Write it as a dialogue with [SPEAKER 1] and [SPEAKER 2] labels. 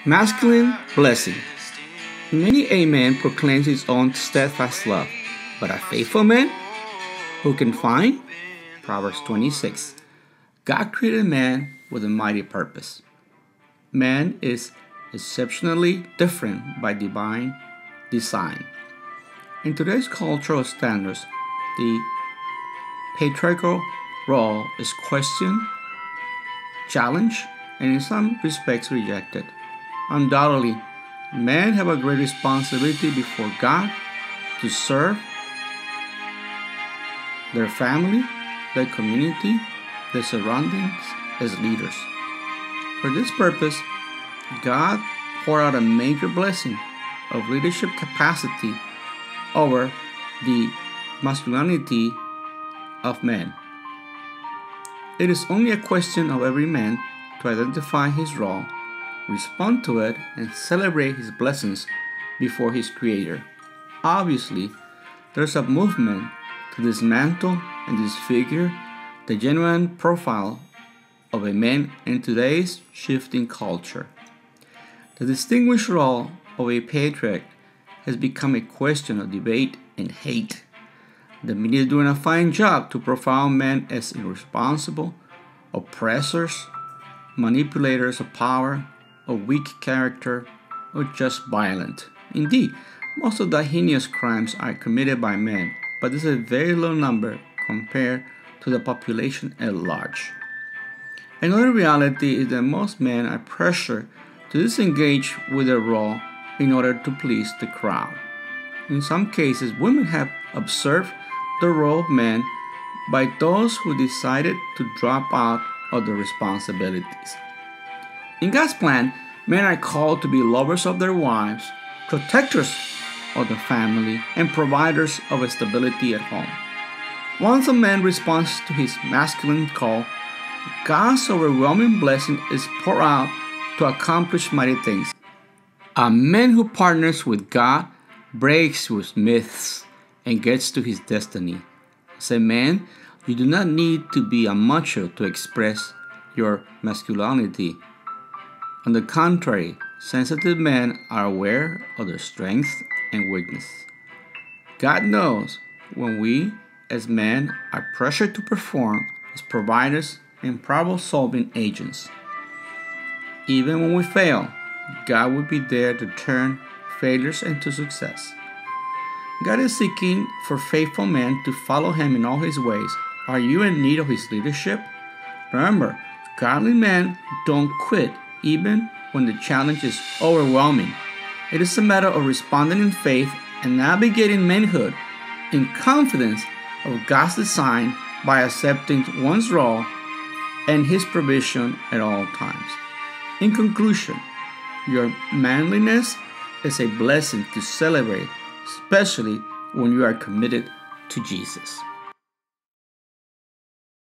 [SPEAKER 1] Masculine blessing. Many a man proclaims his own steadfast love, but a faithful man who can find? Proverbs 26. God created man with a mighty purpose. Man is exceptionally different by divine design. In today's cultural standards, the patriarchal role is questioned, challenged, and in some respects rejected. Undoubtedly, men have a great responsibility before God to serve their family, their community, their surroundings as leaders. For this purpose, God poured out a major blessing of leadership capacity over the masculinity of men. It is only a question of every man to identify his role, respond to it, and celebrate his blessings before his Creator. Obviously, there's a movement to dismantle and disfigure the genuine profile of a man in today's shifting culture. The distinguished role of a patriarch has become a question of debate and hate. The media is doing a fine job to profile men as irresponsible, oppressors, manipulators of power, of weak character, or just violent. Indeed, most of the heinous crimes are committed by men, but this is a very low number compared to the population at large. Another reality is that most men are pressured to disengage with their role in order to please the crowd. In some cases, women have usurped the role of men by those who decided to drop out of their responsibilities. In God's plan, men are called to be lovers of their wives, protectors of the family, and providers of stability at home. Once a man responds to his masculine call, God's overwhelming blessing is poured out to accomplish mighty things. A man who partners with God breaks with myths and gets to his destiny. As a man, you do not need to be a macho to express your masculinity. On the contrary, sensitive men are aware of their strengths and weakness. God knows when we, as men, are pressured to perform as providers and problem-solving agents. Even when we fail, God will be there to turn failures into success. God is seeking for faithful men to follow Him in all His ways. Are you in need of His leadership? Remember, godly men don't quit even when the challenge is overwhelming. It is a matter of responding in faith and navigating manhood in confidence of God's design by accepting one's role and His provision at all times. In conclusion, your manliness is a blessing to celebrate, especially when you are committed to Jesus.